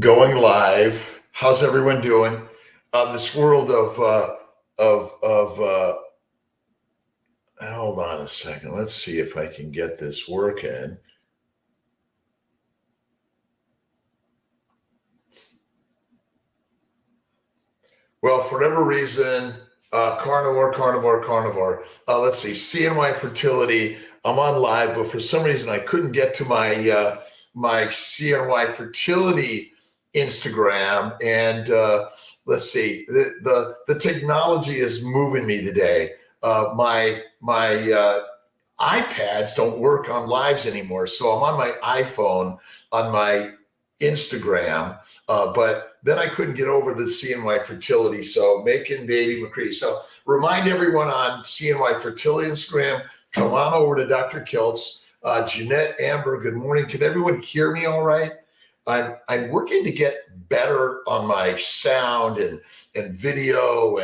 Going live. How's everyone doing? This world of hold on a second. Let's see if I can get this working. Well, for whatever reason, carnivore. Let's see, CNY fertility. I'm on live, but for some reason I couldn't get to my CNY fertility Instagram, and let's see, the technology is moving me today. My iPads don't work on lives anymore, so I'm on my iPhone on my Instagram, but then I couldn't get over the CNY fertility. So making baby McCree. So remind everyone on CNY fertility Instagram, come on over to Dr. Kiltz. Jeanette, Amber, good morning. Can everyone hear me all right? I'm working to get better on my sound and video,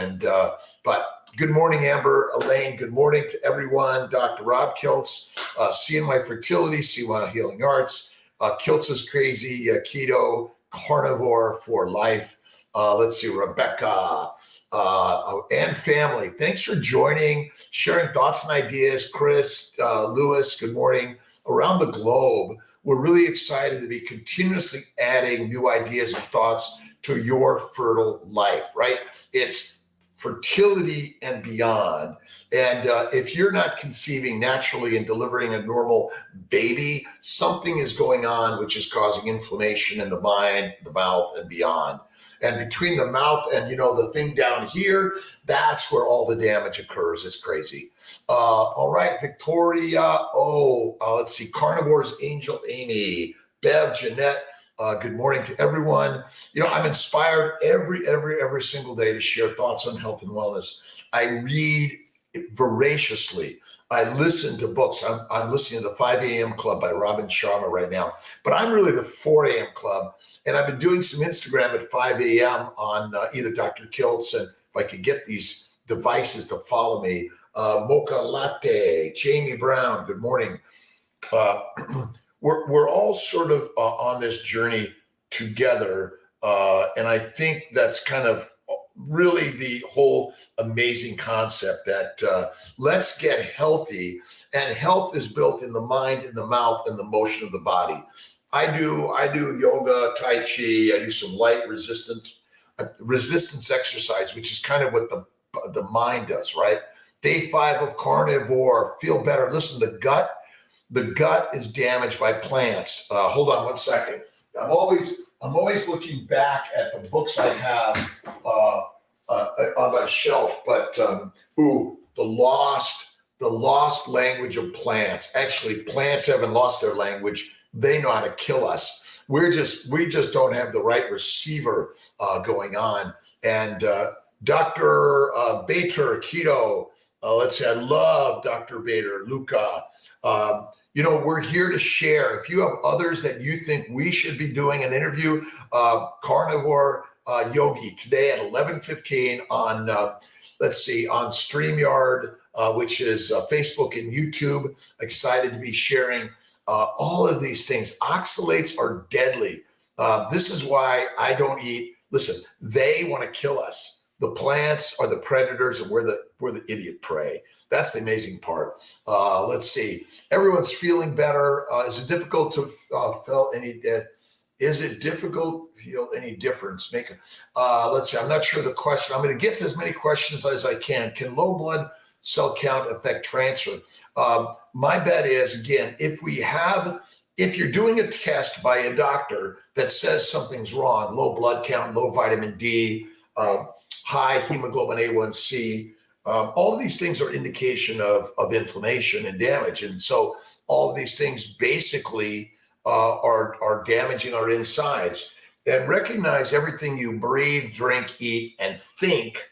but good morning, Amber, Elaine. Good morning to everyone. Dr. Rob Kiltz, CNY fertility, CNY healing arts. Kiltz is crazy, keto, carnivore for life. Let's see, Rebecca and family. Thanks for joining, sharing thoughts and ideas. Chris, Lewis, good morning. Around the globe, we're really excited to be continuously adding new ideas and thoughts to your fertile life, right? It's fertility and beyond. And if you're not conceiving naturally and delivering a normal baby, something is going on which is causing inflammation in the mind, the mouth, and beyond. And between the mouth and, the thing down here, that's where all the damage occurs. It's crazy. All right, Victoria. Let's see. Carnivores, Angel, Amy, Bev, Jeanette. Good morning to everyone. I'm inspired every single day to share thoughts on health and wellness. I read voraciously. I listen to books. I'm listening to the 5 a.m. Club by Robin Sharma right now, but I'm really the 4 a.m. Club. And I've been doing some Instagram at 5 a.m. on either Dr. Kiltz, and if I could get these devices to follow me, Mocha Latte, Jamie Brown, good morning. We're all sort of on this journey together, and I think that's kind of really the whole amazing concept that let's get healthy, and health is built in the mind, in the mouth, and the motion of the body. I do yoga, Tai Chi. I do some light resistance exercise, which is kind of what the mind does, right? Day 5 of carnivore, feel better. Listen, the gut is damaged by plants. Hold on one second. I'm always looking back at the books I have on my shelf, but the lost language of plants. Actually, plants haven't lost their language. They know how to kill us. We just don't have the right receiver going on. And Dr. Bader, keto. Let's say I love Dr. Bader, Luca. We're here to share. If you have others that you think we should be doing an interview, Carnivore Yogi today at 11:15 on, on StreamYard, which is Facebook and YouTube. Excited to be sharing all of these things. Oxalates are deadly. This is why I don't eat. Listen, they want to kill us. The plants are the predators, and we're the idiot prey. That's the amazing part. Let's see. Everyone's feeling better. Is it difficult to feel any? Is it difficult to feel any difference? Let's see. I'm not sure the question. I'm going to get to as many questions as I can. Can low blood cell count affect transfer? My bet is, again, if you're doing a test by a doctor that says something's wrong, low blood count, low vitamin D, high hemoglobin A1C, all of these things are indication of inflammation and damage. And so all of these things basically are damaging our insides. And recognize everything you breathe, drink, eat, and think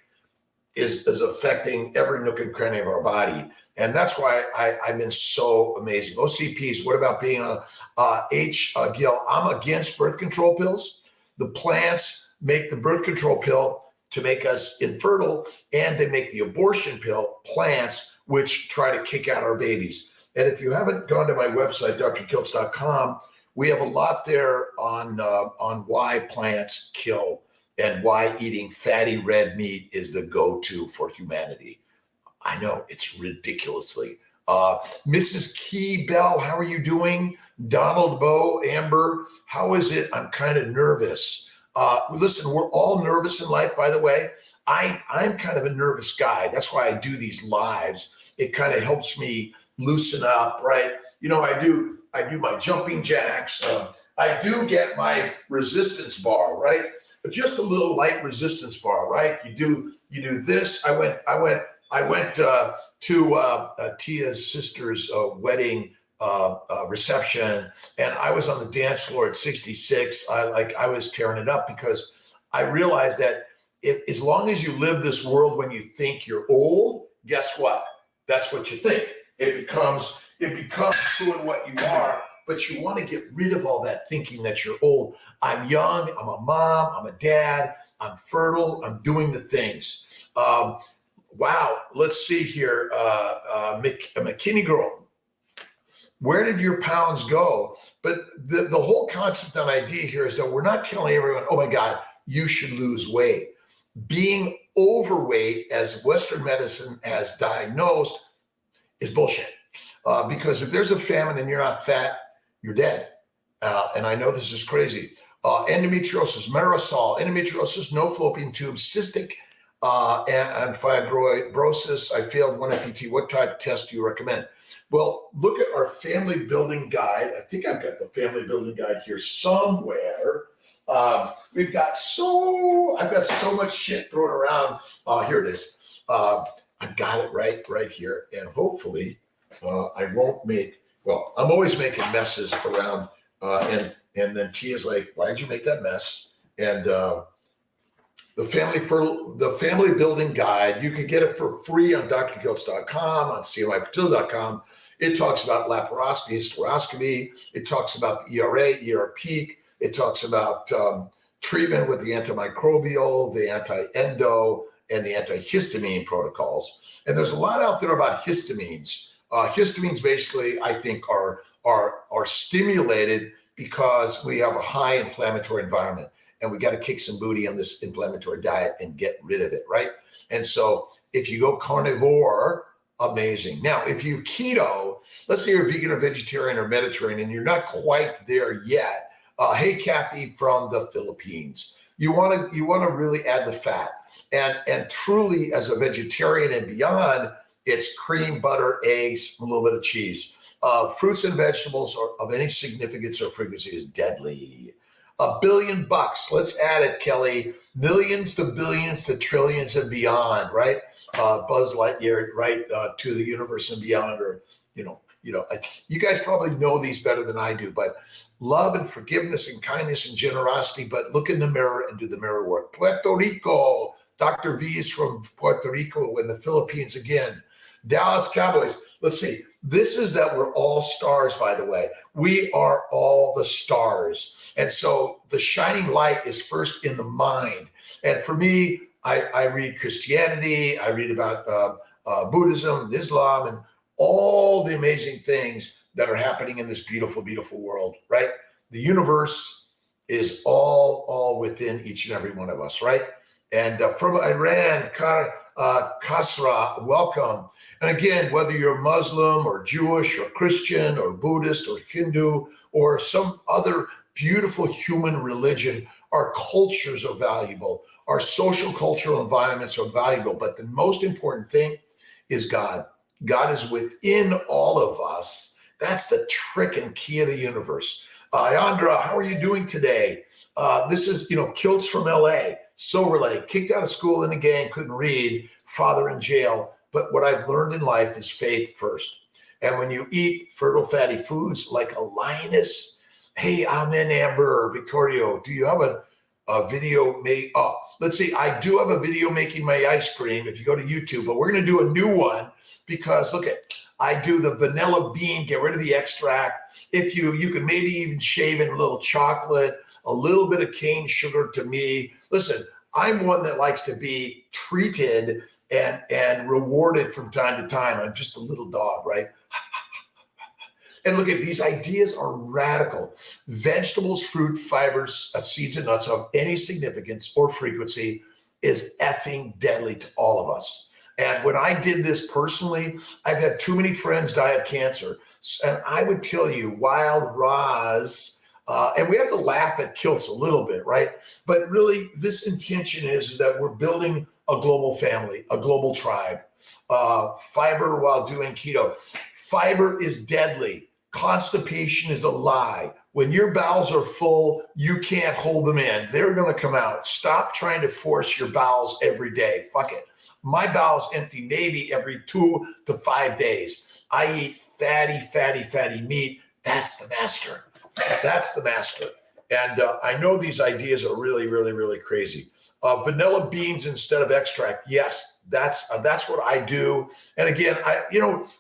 is affecting every nook and cranny of our body. And that's why I've been so amazing. OCPs, what about being Gil? I'm against birth control pills. The plants make the birth control pill to make us infertile, and they make the abortion pill, plants, which try to kick out our babies. And if you haven't gone to my website, drkiltz.com, We have a lot there on why plants kill and why eating fatty red meat is the go-to for humanity. I know it's ridiculously. Mrs. Key Bell, how are you doing? Donald Bowe, Amber, how is it? I'm kind of nervous. Listen, we're all nervous in life, by the way. I'm kind of a nervous guy. That's why I do these lives. It kind of helps me loosen up, right? I do my jumping jacks. I do get my resistance bar, right? But just a little light resistance bar, right? You do this. I went to Tia's sister's wedding reception, and I was on the dance floor at 66. I was tearing it up because I realized that as long as you live this world when you think you're old, guess what? That's what you think. It becomes true in what you are, but you want to get rid of all that thinking that you're old. I'm young, I'm a mom, I'm a dad, I'm fertile, I'm doing the things. Wow, let's see here. McKinney girl, where did your pounds go? But the whole concept and idea here is that we're not telling everyone, oh my God, you should lose weight. Being overweight, as Western medicine has diagnosed, is bullshit. Because if there's a famine and you're not fat, you're dead. And I know this is crazy. Endometriosis, Marisol, endometriosis, no fallopian tube, cystic and fibrosis. I failed one FET. What type of test do you recommend? Well, look at our family building guide. I think I've got the family building guide here somewhere. I've got so much shit thrown around. Here it is. I've got it right here. And hopefully I won't I'm always making messes around. And then Tia's like, why did you make that mess? And the family building guide, you can get it for free on drkiltz.com, on cmyfertility.com. It talks about laparoscopy, hysteroscopy. It talks about the ER peak. It talks about treatment with the antimicrobial, the anti-endo, and the antihistamine protocols. And there's a lot out there about histamines. Histamines basically, I think, are stimulated because we have a high inflammatory environment, and we got to kick some booty on this inflammatory diet and get rid of it, right? And so if you go carnivore, amazing. Now, if you keto, let's say you're vegan or vegetarian or Mediterranean, and you're not quite there yet. Hey, Kathy from the Philippines, you want to really add the fat, and truly as a vegetarian and beyond, it's cream, butter, eggs, a little bit of cheese. Fruits and vegetables of any significance or frequency is deadly. $1 billion. Let's add it, Kelly. Millions to billions to trillions and beyond, right? Buzz Lightyear, right? To the universe and beyond, or you guys probably know these better than I do, but love and forgiveness and kindness and generosity, but look in the mirror and do the mirror work. Puerto Rico, Dr. V is from Puerto Rico in the Philippines again. Dallas Cowboys. Let's see. This is that we're all stars, by the way. We are all the stars. And so the shining light is first in the mind. And for me, I read Christianity, I read about Buddhism and Islam and all the amazing things that are happening in this beautiful, beautiful world, right? The universe is all within each and every one of us, right? And from Iran, Kasra, welcome. And again, whether you're Muslim or Jewish or Christian or Buddhist or Hindu or some other beautiful human religion, our cultures are valuable. Our social cultural environments are valuable. But the most important thing is God. God is within all of us. That's the trick and key of the universe. Ayandra, how are you doing today? This is, Kiltz from LA, Silver Lake, kicked out of school in a gang, couldn't read, father in jail. But what I've learned in life is faith first. And when you eat fertile fatty foods like a lioness, hey, I'm in Amber, Victorio, do you have a video made? Oh, let's see. I do have a video making my ice cream if you go to YouTube, but we're going to do a new one because look I do the vanilla bean, get rid of the extract. If you can maybe even shave in a little chocolate, a little bit of cane sugar to me. Listen, I'm one that likes to be treated and rewarded from time to time. I'm just a little dog, right? And look at these ideas are radical. Vegetables, fruit, fibers, seeds, and nuts of any significance or frequency is effing deadly to all of us. And when I did this personally, I've had too many friends die of cancer. And I would tell you, wild Roz, and we have to laugh at Kiltz a little bit, right? But really, this intention is that we're building a global family, a global tribe. Fiber while doing keto. Fiber is deadly. Constipation is a lie. When your bowels are full, you can't hold them in. They're going to come out. Stop trying to force your bowels every day. Fuck it. My bowels empty maybe every 2 to 5 days. I eat fatty meat. That's the master. That's the master. And I know these ideas are really crazy. Vanilla beans instead of extract. Yes, that's what I do. And again,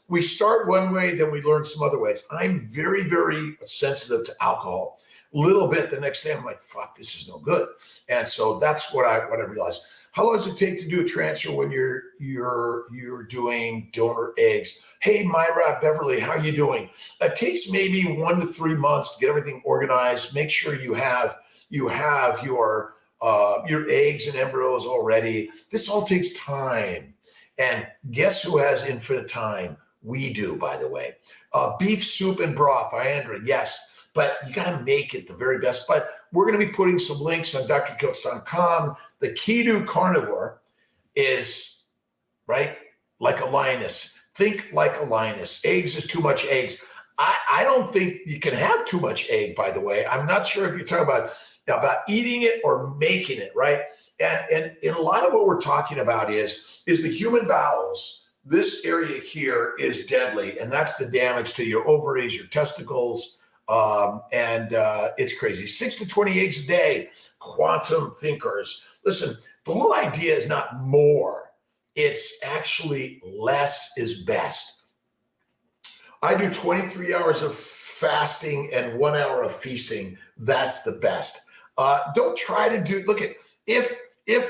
we start one way, then we learn some other ways. I'm very sensitive to alcohol. Little bit the next day, I'm like, fuck, this is no good. And so that's what I realized. How long does it take to do a transfer when you're doing donor eggs? Hey, Myra, Beverly, how you doing? It takes maybe 1 to 3 months to get everything organized. Make sure you have your eggs and embryos already. This all takes time. And guess who has infinite time? We do, by the way. Beef soup and broth, Iandra, yes. But you got to make it the very best. But we're going to be putting some links on drkiltz.com. The keto carnivore is, right, like a lioness. Think like a lioness. Eggs is too much eggs. I don't think you can have too much egg, by the way. I'm not sure if you're talking about eating it or making it, right? And a lot of what we're talking about is the human bowels. This area here is deadly, and that's the damage to your ovaries, your testicles, and it's crazy. 6 to 20 eggs a day, quantum thinkers. Listen, the whole idea is not more. It's actually less is best. I do 23 hours of fasting and 1 hour of feasting. That's the best. Don't try to do, look at, if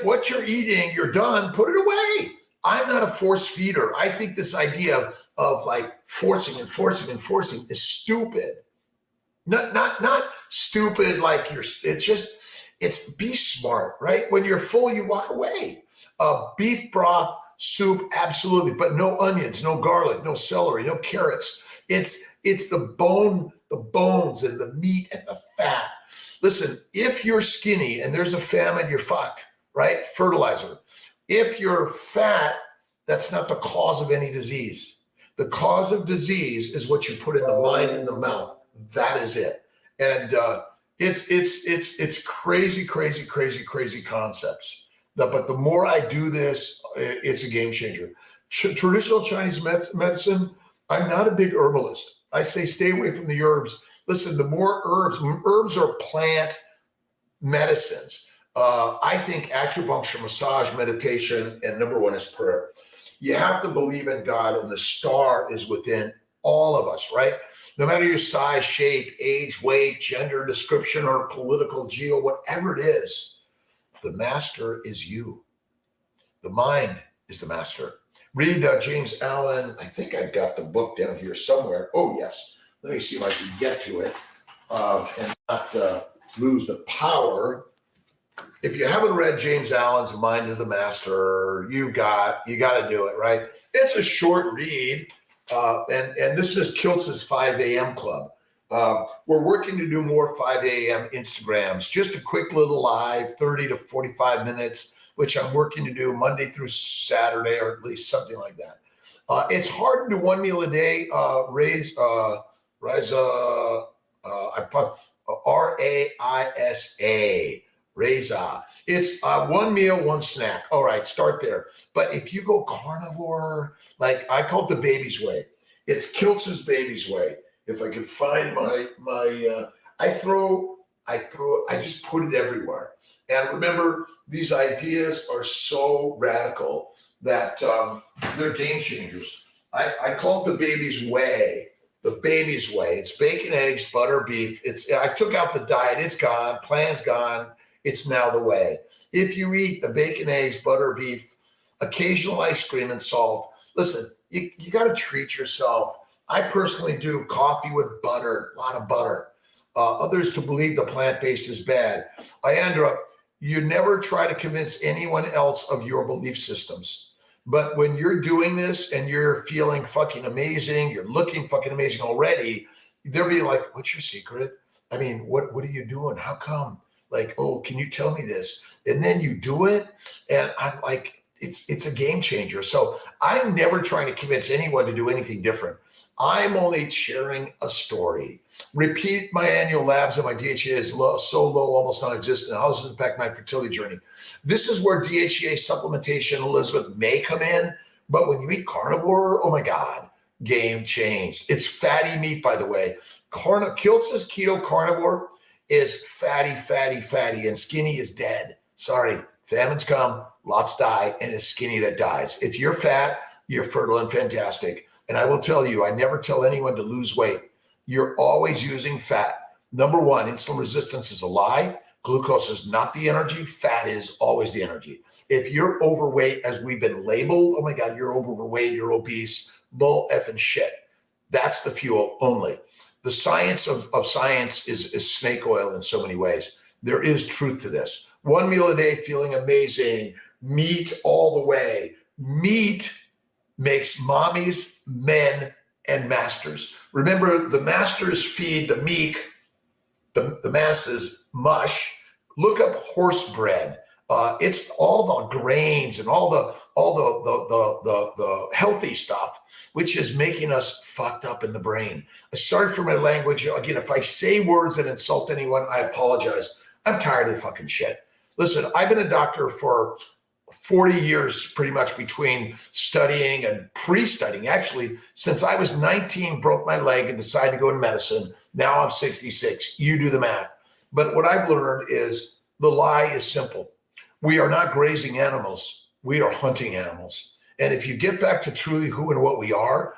what you're eating, you're done, put it away. I'm not a force feeder. I think this idea of like forcing is stupid. Not stupid like it's be smart, right? When you're full, you walk away. Beef broth, soup, absolutely, but no onions, no garlic, no celery, no carrots. It's the bones and the meat and the fat. Listen, if you're skinny and there's a famine, you're fucked, right? Fertilizer. If you're fat, that's not the cause of any disease. The cause of disease is what you put in the mind and the mouth. That is it. And it's crazy concepts. But the more I do this, it's a game changer. Traditional Chinese medicine, I'm not a big herbalist. I say stay away from the herbs. Listen, the more herbs are plant medicines. I think acupuncture, massage, meditation, and number one is prayer. You have to believe in God, and the star is within all of us, right? No matter your size, shape, age, weight, gender, description, or political, geo, whatever it is, the master is you. The mind is the master. Read James Allen. I think I've got the book down here somewhere. Oh, yes. Let me see if I can get to it and not lose the power. If you haven't read James Allen's Mind is the Master, you got to do it, right? It's a short read, and this is Kiltz's 5 a.m. club. We're working to do more 5 a.m. Instagrams, just a quick little live, 30 to 45 minutes, which I'm working to do Monday through Saturday, or at least something like that. It's hard to do one meal a day. Raisa, R-A-I-S-A. Reza. It's one meal, one snack. All right, start there. But if you go carnivore, like I call it the baby's way. It's Kiltz's baby's way. If I could find I just put it everywhere. And remember, these ideas are so radical that they're game changers. I call it the baby's way. The baby's way. It's bacon, eggs, butter, beef. I took out the diet. It's gone. Plan's gone. It's now the way. If you eat the bacon, eggs, butter, beef, occasional ice cream and salt, listen, you got to treat yourself. I personally do coffee with butter, a lot of butter. Others to believe the plant-based is bad. Ayandra, you never try to convince anyone else of your belief systems. But when you're doing this and you're feeling fucking amazing, you're looking fucking amazing already, they'll be like, what's your secret? I mean, what are you doing? How come? Like, oh, can you tell me this? And then you do it. And I'm like, it's a game changer. So I'm never trying to convince anyone to do anything different. I'm only sharing a story. Repeat my annual labs and my DHEA is low, so low, almost non-existent. How does it impact my fertility journey? This is where DHEA supplementation, Elizabeth, may come in. But when you eat carnivore, oh my God, game changed. It's fatty meat, by the way. Kiltz's keto carnivore is fatty, fatty, fatty, and skinny is dead. Sorry, famines come, lots die, and it's skinny that dies. If you're fat, you're fertile and fantastic. And I will tell you, I never tell anyone to lose weight. You're always using fat. Number one, insulin resistance is a lie. Glucose is not the energy. Fat is always the energy. If you're overweight, as we've been labeled, oh my God, you're overweight, you're obese, bull effing shit. That's the fuel only. The science of science is snake oil in so many ways. There is truth to this. 1 meal a day, feeling amazing, meat all the way. Meat makes mommies, men, and masters. Remember, the masters feed the meek, the masses mush. Look up horse bread. It's all the grains and all the healthy stuff, which is making us fucked up in the brain. Sorry for my language. Again, if I say words that insult anyone, I apologize. I'm tired of the fucking shit. Listen, I've been a doctor for 40 years, pretty much between studying and pre-studying. Actually, since I was 19, broke my leg and decided to go into medicine. Now I'm 66. You do the math. But what I've learned is the lie is simple. We are not grazing animals. We are hunting animals. And if you get back to truly who and what we are,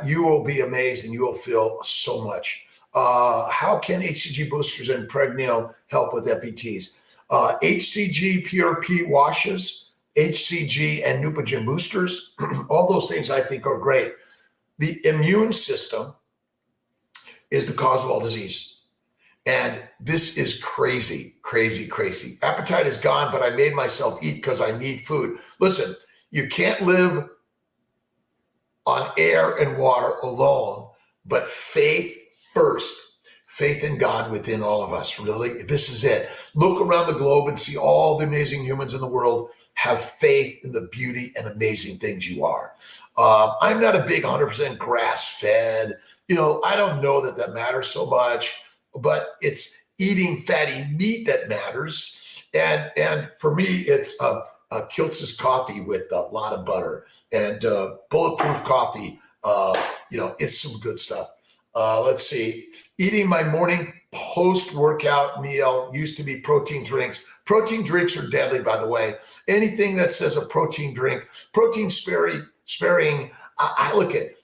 you will be amazed and you will feel so much. How can HCG boosters and Pregneal help with FETs? HCG PRP washes, HCG and Neupogen boosters, all those things I think are great. The immune system is the cause of all disease. And this is crazy, crazy, crazy. Appetite is gone, but I made myself eat because I need food. Listen, you can't live on air and water alone, but faith first. Faith in God within all of us, really. This is it. Look around the globe and see all the amazing humans in the world. Have faith in the beauty and amazing things you are. I'm not a big 100% grass-fed. I don't know that matters so much, but it's eating fatty meat that matters. And for me, it's Kiltz's coffee with a lot of butter and bulletproof coffee. It's some good stuff. Let's see. Eating my morning post-workout meal used to be protein drinks. Protein drinks are deadly, by the way. Anything that says a protein drink, protein sparing, I look at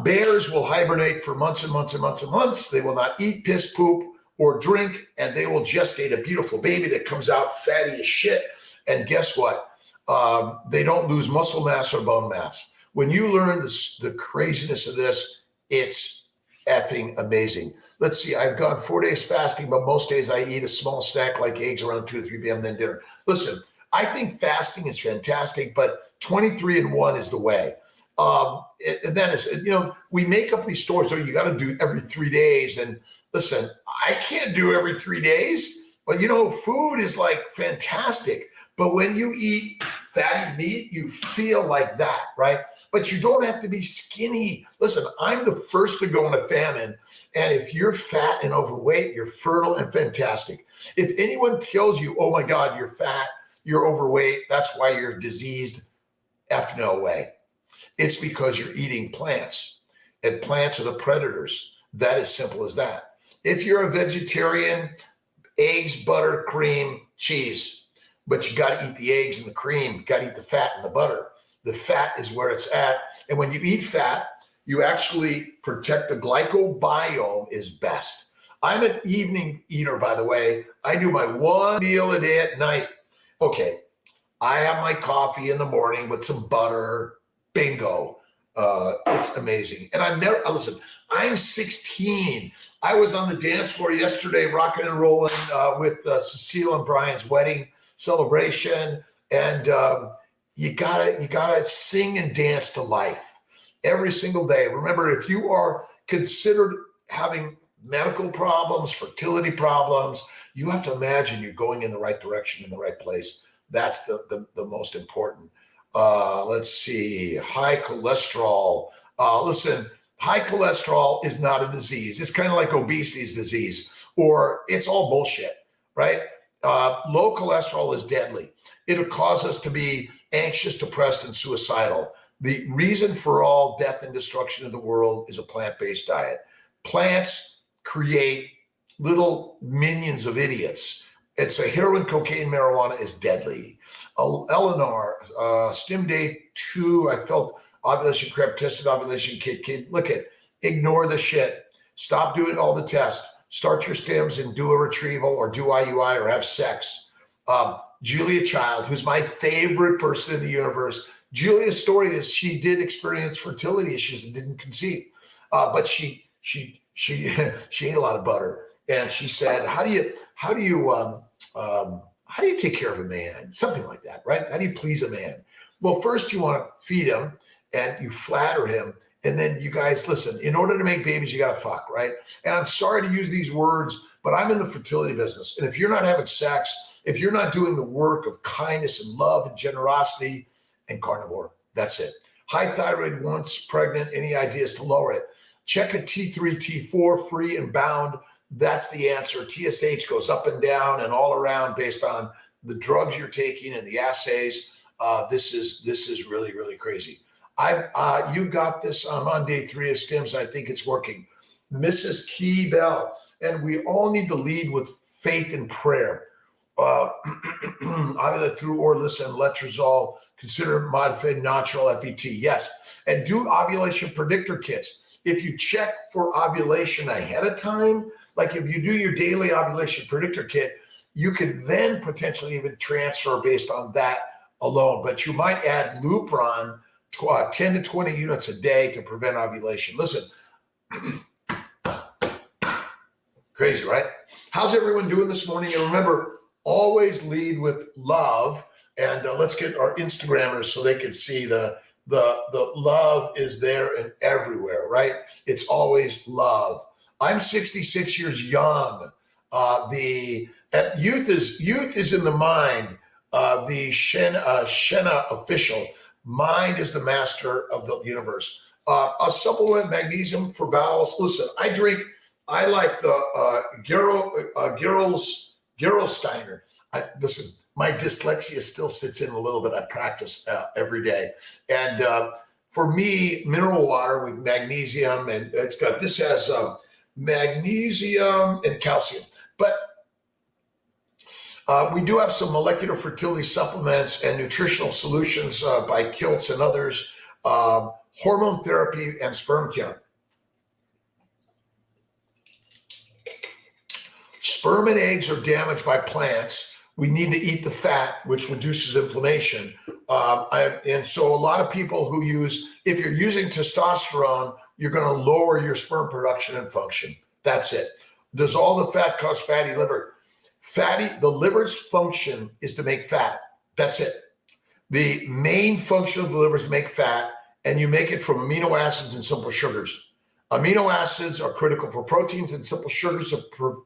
bears will hibernate for months and months and months and months. They will not eat, piss, poop, or drink, and they will gestate a beautiful baby that comes out fatty as shit. And guess what? They don't lose muscle mass or bone mass. When you learn the craziness of this, it's effing amazing. Let's see, I've gone 4 days fasting, but most days I eat a small snack like eggs around 2 or 3 p.m., then dinner. Listen, I think fasting is fantastic, but 23-1 is the way. And that is, we make up these stories, so you got to do every 3 days. And listen, I can't do every 3 days, but food is like fantastic. But when you eat fatty meat, you feel like that, right? But you don't have to be skinny. Listen, I'm the first to go in a famine. And if you're fat and overweight, you're fertile and fantastic. If anyone tells you, oh my God, you're fat, you're overweight, that's why you're diseased, F no way. It's because you're eating plants, and plants are the predators. That is simple as that. If you're a vegetarian, eggs, butter, cream, cheese. But you got to eat the eggs and the cream. You got to eat the fat and the butter. The fat is where it's at. And when you eat fat, you actually protect the glycobiome is best. I'm an evening eater, by the way. I do my 1 meal a day at night. Okay, I have my coffee in the morning with some butter. Bingo. It's amazing. And listen, I'm 16. I was on the dance floor yesterday, rocking and rolling with Cecile and Brian's wedding celebration. And you gotta sing and dance to life every single day. Remember, if you are considered having medical problems, fertility problems, you have to imagine you're going in the right direction, in the right place. That's the most important. Let's see, high cholesterol. Listen, high cholesterol is not a disease. It's kind of like obesity is disease, or it's all bullshit, right? Low cholesterol is deadly. It'll cause us to be anxious, depressed, and suicidal. The reason for all death and destruction of the world is a plant-based diet. Plants create little minions of idiots. It's a heroin, cocaine, marijuana is deadly. Eleanor, stim day 2, I felt ovulation crept, tested ovulation kit. Look at, ignore the shit. Stop doing all the tests. Start your stims and do a retrieval or do IUI or have sex. Julia Child, who's my favorite person in the universe. Julia's story is she did experience fertility issues and didn't conceive, but she ate a lot of butter, and she said, "How do you take care of a man?" Something like that, right? How do you please a man? Well, first you want to feed him and you flatter him, and then you guys listen. In order to make babies, you got to fuck, right? And I'm sorry to use these words, but I'm in the fertility business, and if you're not having sex, if you're not doing the work of kindness and love and generosity and carnivore, that's it. High thyroid once pregnant, any ideas to lower it? Check a T3, T4, free and bound. That's the answer. TSH goes up and down and all around based on the drugs you're taking and the assays. This is really, really crazy. You got this. I'm on day 3 of stims. I think it's working. Mrs. Key Bell, and we all need to lead with faith and prayer. Ovulate through or listen, letrozole, consider modified natural FET. Yes. And do ovulation predictor kits. If you check for ovulation ahead of time, like if you do your daily ovulation predictor kit, you could then potentially even transfer based on that alone. But you might add Lupron 10 to 20 units a day to prevent ovulation. Listen, crazy, right? How's everyone doing this morning? And remember, always lead with love. And let's get our Instagrammers so they can see the love is there and everywhere, right? It's always love. I'm 66 years young. Youth is in the mind. The Shenna official, mind is the master of the universe. A supplement, magnesium for bowels. Listen, I like the Gerolsteiner. Listen, my dyslexia still sits in a little bit. I practice every day. And for me, mineral water with magnesium, and this has magnesium and calcium. But we do have some molecular fertility supplements and nutritional solutions by Kiltz and others, hormone therapy and sperm count. Sperm and eggs are damaged by plants. We need to eat the fat, which reduces inflammation. And so a lot of people who if you're using testosterone, you're going to lower your sperm production and function. That's it. Does all the fat cause fatty liver? The liver's function is to make fat. That's it. The main function of the liver is to make fat, and you make it from amino acids and simple sugars. Amino acids are critical for proteins, and simple sugars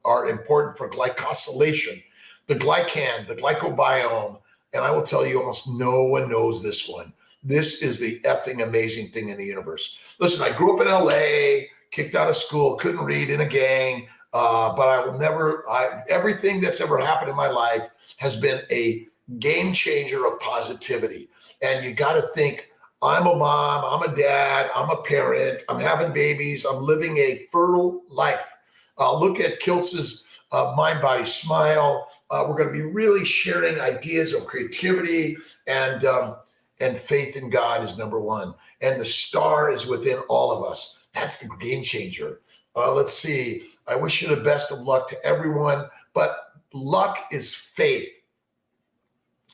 are important for glycosylation. The glycan, the glycobiome, and I will tell you, almost no one knows this one. This is the effing amazing thing in the universe. Listen, I grew up in LA, kicked out of school, couldn't read, in a gang, but I will never, everything that's ever happened in my life has been a game changer of positivity. And you got to think, I'm a mom, I'm a dad, I'm a parent, I'm having babies, I'm living a fertile life. Look at Kiltz's Mind, Body, Smile. We're going to be really sharing ideas of creativity, and faith in God is number one. And the star is within all of us. That's the game changer. Let's see. I wish you the best of luck to everyone, but luck is faith.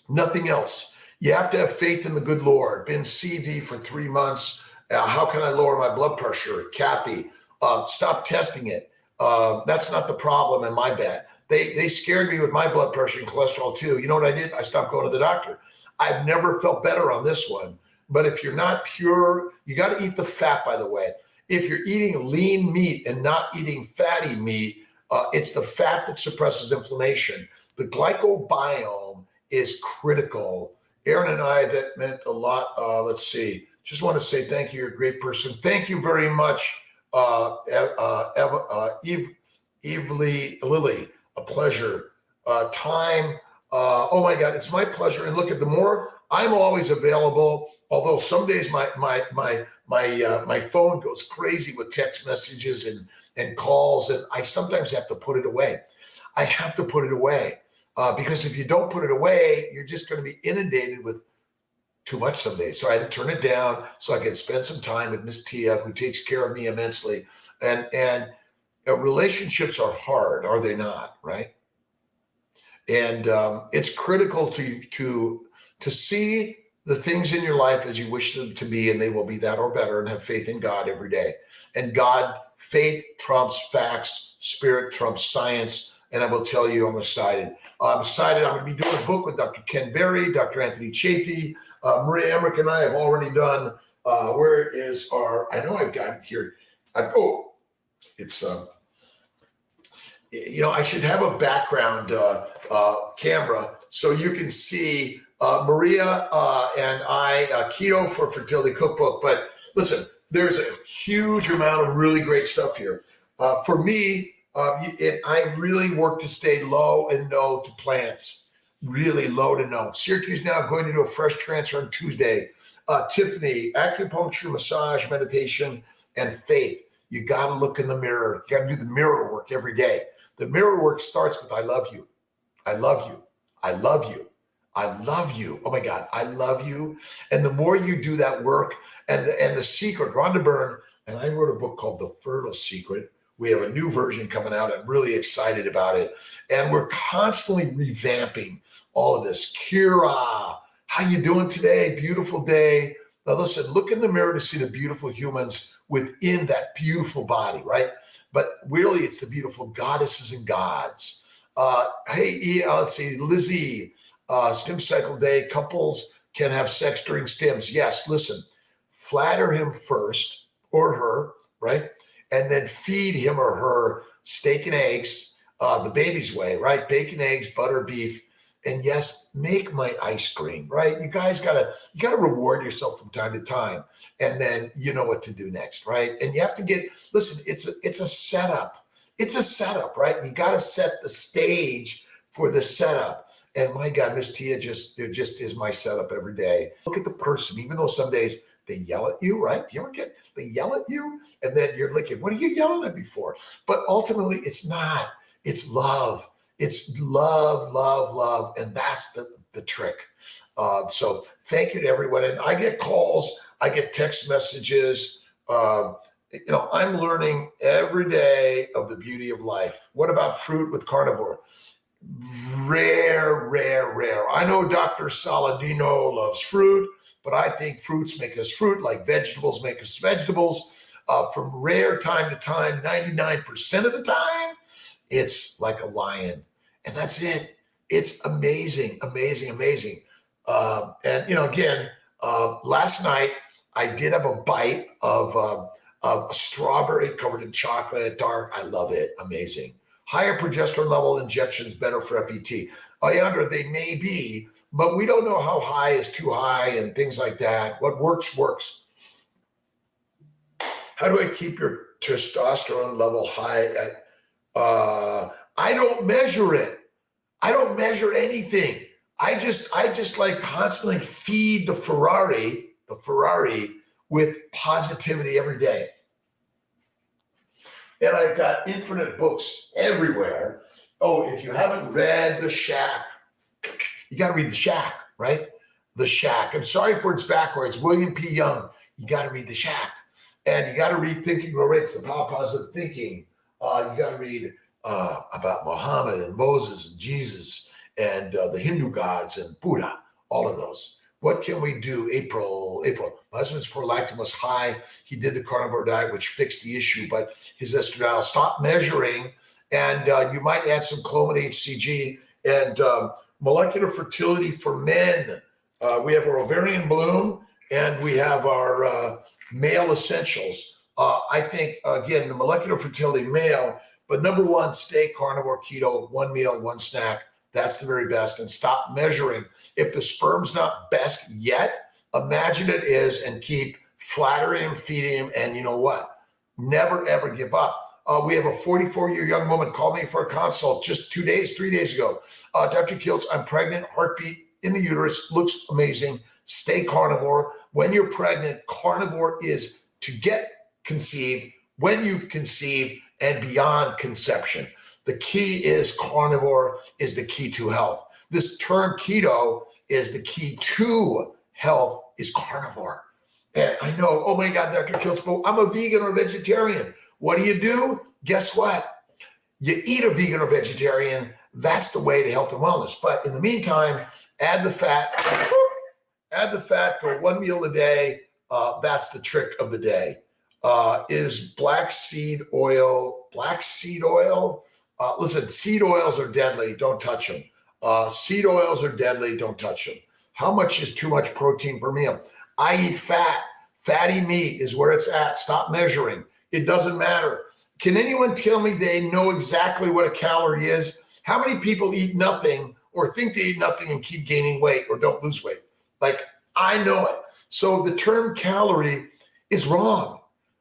Nothing else. You have to have faith in the good Lord. Been CV for 3 months. How can I lower my blood pressure? Kathy, stop testing it. That's not the problem in my bed. They scared me with my blood pressure and cholesterol too. You know what I did? I stopped going to the doctor. I've never felt better on this one. But if you're not pure, you got to eat the fat, by the way. If you're eating lean meat and not eating fatty meat, it's the fat that suppresses inflammation. The glycobiome is critical. Aaron and I, that meant a lot. Let's see. Just want to say thank you. You're a great person. Thank you very much, Lily. A pleasure. Time. Oh my God, it's my pleasure. And look, at the more I'm always available. Although some days my phone goes crazy with text messages and calls, and I sometimes have to put it away. I have to put it away because if you don't put it away, you're just going to be inundated with too much some days. So I had to turn it down so I could spend some time with Miss Tia, who takes care of me immensely. And relationships are hard, are they not? Right? And it's critical to see the things in your life as you wish them to be, and they will be that or better, and have faith in God every day. And God, faith trumps facts, spirit trumps science. And I will tell you, I'm excited. I'm excited. I'm going to be doing a book with Dr. Ken Berry, Dr. Anthony Chafee. Maria Emmerich and I have already done, where is our, I know I've got it here. It's, I should have a background camera so you can see Maria and I, Keto for Fertility Cookbook. But listen, there's a huge amount of really great stuff here. For me, I really work to stay low and no to plants, really low to no. Syracuse now going to do a fresh transfer on Tuesday. Tiffany, acupuncture, massage, meditation, and faith. You got to look in the mirror. You got to do the mirror work every day. The mirror work starts with I love you. I love you. I love you. I love you. Oh my God, I love you. And the more you do that work, and the secret, Rhonda Byrne, and I wrote a book called The Fertile Secret. We have a new version coming out. I'm really excited about it. And we're constantly revamping all of this. Kira, how you doing today? Beautiful day. Now listen, look in the mirror to see the beautiful humans within that beautiful body, right? But really, it's the beautiful goddesses and gods. Hey, let's see, Lizzie, stim cycle day, couples can have sex during stims. Yes, listen, flatter him first, or her, right? And then feed him or her steak and eggs, the baby's way, right? Bacon, eggs, butter, beef. And yes, make my ice cream, right? You guys gotta reward yourself from time to time, and then you know what to do next, right? And you have to listen, it's a setup. It's a setup, right? You gotta set the stage for the setup. And my God, Miss Tia there just is my setup every day. Look at the person, even though some days they yell at you, right? You ever they yell at you, and then you're like, what are you yelling at me for? But ultimately, it's not. It's love. It's love, love, love. And that's the trick. So thank you to everyone. And I get calls, I get text messages. I'm learning every day of the beauty of life. What about fruit with carnivore? Rare, rare, rare. I know Dr. Saladino loves fruit, but I think fruits make us fruit, like vegetables make us vegetables. From rare time to time, 99% of the time, it's like a lion. And that's it. It's amazing, amazing, amazing. Again, last night, I did have a bite of a strawberry covered in chocolate, dark. I love it. Amazing. Higher progesterone level injections better for FET. Ayandra, they may be, but we don't know how high is too high and things like that. What works, works. How do I keep your testosterone level high I don't measure it. I don't measure anything. I just like constantly feed the Ferrari with positivity every day. And I've got infinite books everywhere. Oh, if you haven't read The Shack, you got to read The Shack, right? The Shack. I'm sorry for it's backwards. William P. Young. You got to read The Shack. And you got to read Think and Grow Rich, The Power of Positive Thinking. You got to read about Muhammad and Moses and Jesus and the Hindu gods and Buddha, all of those. What can we do? April. My husband's prolactin was high. He did the carnivore diet, which fixed the issue, but his estradiol stopped measuring. And you might add some Clomid HCG and molecular fertility for men. We have our ovarian bloom and we have our male essentials. I think, again, the molecular fertility male, but number one, stay carnivore, keto, one meal, one snack. That's the very best. And stop measuring. If the sperm's not best yet, imagine it is and keep flattering him, feeding him. And you know what? Never, ever give up. We have a 44-year young woman called me for a consult just 3 days ago. Dr. Kiltz, I'm pregnant, heartbeat in the uterus, looks amazing. Stay carnivore. When you're pregnant, carnivore is to get conceived, when you've conceived, and beyond conception. The key is carnivore is the key to health. This term keto is the key to health is carnivore. And I know, oh my God, Dr. Kiltz, but I'm a vegan or vegetarian. What do? Guess what? You eat a vegan or vegetarian. That's the way to health and wellness. But in the meantime, add the fat, go one meal a day. That's the trick of the day. Is black seed oil. Listen, seed oils are deadly. Don't touch them. Seed oils are deadly. Don't touch them. How much is too much protein per meal? I eat fat. Fatty meat is where it's at. Stop measuring. It doesn't matter. Can anyone tell me they know exactly what a calorie is? How many people eat nothing or think they eat nothing and keep gaining weight or don't lose weight? Like, I know it. So the term calorie is wrong.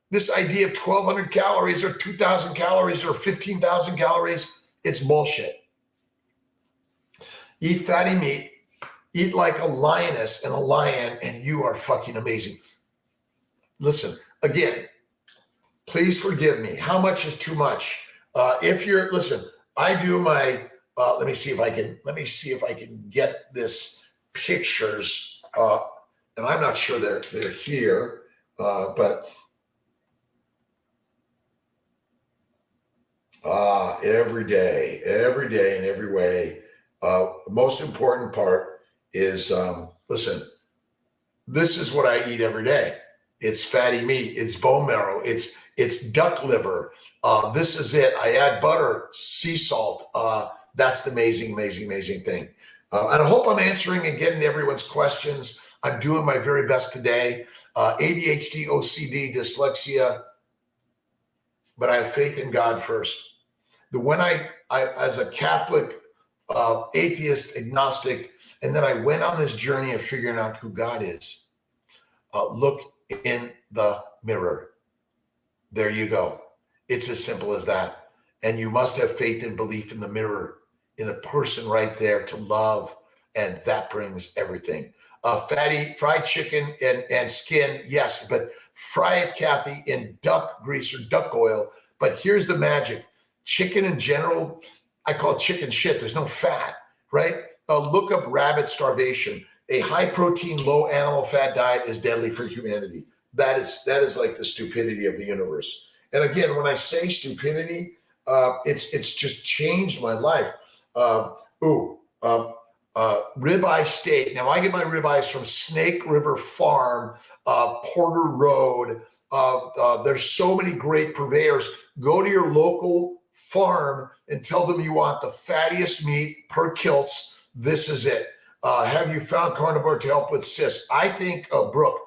This idea of 1,200 calories or 2,000 calories or 15,000 calories, it's bullshit. Eat fatty meat, eat like a lioness and a lion, and you are fucking amazing. Listen, again, please forgive me. How much is too much? Listen, I do my, let me see if I can get this pictures, and I'm not sure they're here, but every day in every way. The most important part is, listen, this is what I eat every day. It's fatty meat, it's bone marrow, it's duck liver. This is it. I add butter, sea salt. That's the amazing thing. And I hope I'm answering and getting everyone's questions. I'm doing my very best today. ADHD, OCD, dyslexia, but I have faith in God first. When I as a Catholic, atheist, agnostic, and then I went on this journey of figuring out who God is. Look in the mirror. There you go. It's as simple as that. And you must have faith and belief in the mirror, in the person right there to love, and that brings everything. Fatty, fried chicken and skin, yes, but fry it, Kathy, in duck grease or duck oil. But here's the magic. Chicken in general, I call chicken shit. There's no fat, right? Look up rabbit starvation. A high protein, low animal fat diet is deadly for humanity. That is like the stupidity of the universe. And again, when I say stupidity, it's just changed my life. Ribeye steak. Now I get my ribeyes from Snake River Farm, Porter Road. There's so many great purveyors. Go to your local farm and tell them you want the fattiest meat per Kiltz. This is it. Have you found carnivore to help with cysts? I think, Brooke,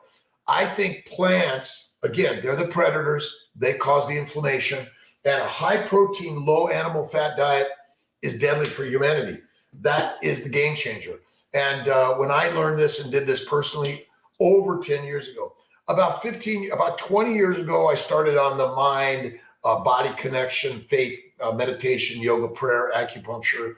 I think plants, again, they're the predators. They cause the inflammation. And a high protein, low animal fat diet is deadly for humanity. That is the game changer. And when I learned this and did this personally over 10 years ago, about 20 years ago, I started on the mind, body connection, faith, meditation, yoga, prayer, acupuncture.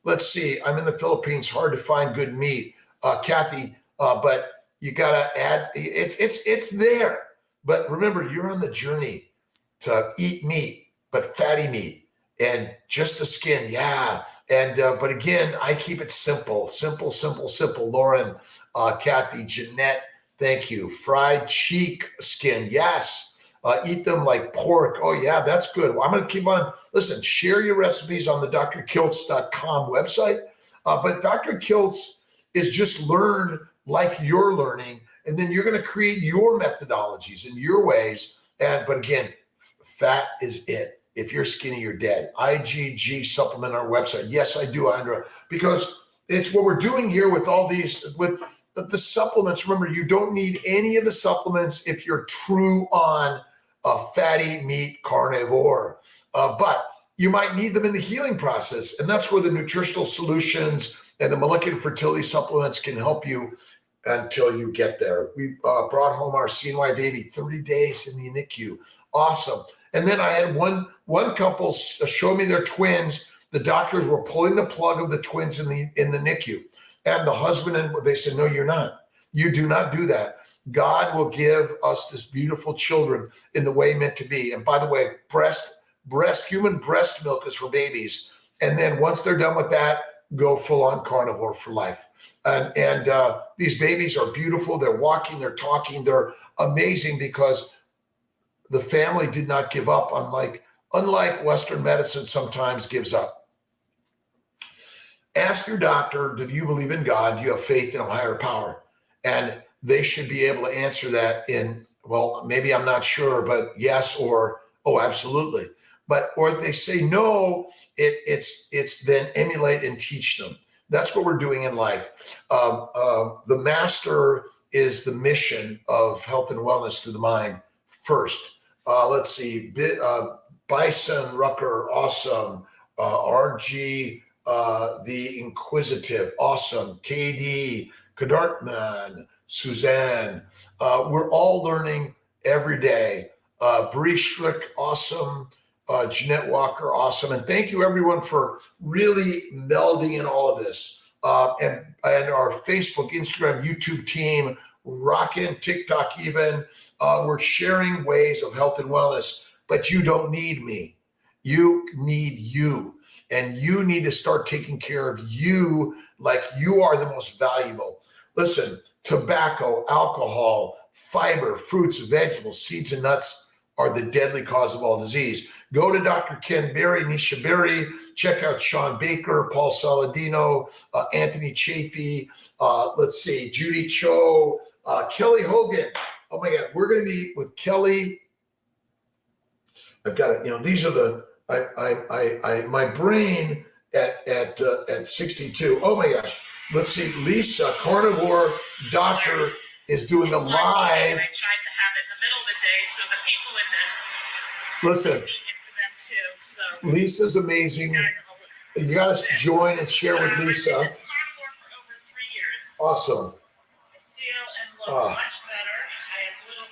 Let's see, I'm in the Philippines, hard to find good meat. Kathy, but you gotta add, it's there. But remember, you're on the journey to eat meat, but fatty meat and just the skin. Yeah. And, but again, I keep it simple. Lauren, Kathy, Jeanette, thank you. Fried cheek skin. Yes. Eat them like pork. Oh yeah, that's good. Well, I'm going to keep on. Listen, share your recipes on the drkiltz.com website. But Dr. Kiltz is just learn like you're learning, and then you're going to create your methodologies and your ways. But again, fat is it. If you're skinny, you're dead. IgG supplement on our website. Yes, I do, Andrea, because it's what we're doing here with all these, with the supplements. Remember, you don't need any of the supplements if you're true on a fatty meat carnivore, but you might need them in the healing process. And that's where the nutritional solutions and the molecular fertility supplements can help you until you get there. We brought home our CNY baby, 30 days in the NICU. Awesome. And then I had one couple show me their twins. The doctors were pulling the plug of the twins in the NICU. And the husband, and they said, no, you're not. You do not do that. God will give us this beautiful children in the way meant to be. And by the way, human breast milk is for babies. And then once they're done with that, go full on carnivore for life. And these babies are beautiful. They're walking, they're talking, they're amazing because the family did not give up, unlike Western medicine sometimes gives up. Ask your doctor, do you believe in God? Do you have faith in a higher power? And they should be able to answer that in, well, maybe I'm not sure, but yes, or, oh, absolutely. Or if they say no, it's then emulate and teach them. That's what we're doing in life. The master is the mission of health and wellness through the mind first. Let's see, Bison Rucker, awesome. RG, the Inquisitive, awesome. KD, Kadartman, Suzanne. We're all learning every day. Bree Schlick, awesome. Jeanette Walker, awesome. And thank you everyone for really melding in all of this. And our Facebook, Instagram, YouTube team, rocking, TikTok even. We're sharing ways of health and wellness, but you don't need me. You need you. And you need to start taking care of you like you are the most valuable. Listen, tobacco, alcohol, fiber, fruits, vegetables, seeds, and nuts are the deadly cause of all disease. Go to Dr. Ken Berry, Nisha Berry, check out Sean Baker, Paul Saladino, Anthony Chafee, let's see, Judy Cho, Kelly Hogan. Oh my God, we're going to be with Kelly. I've got it. These are the, my brain at 62. Oh my gosh. Let's see. Lisa, carnivore doctor, is doing a live. I tried to have it in the middle of the day so the people in the listen. for them too. So Lisa's amazing. You got to join and share with Lisa. I've been carnivore for over 3 years. Awesome. I feel and look much better. I have little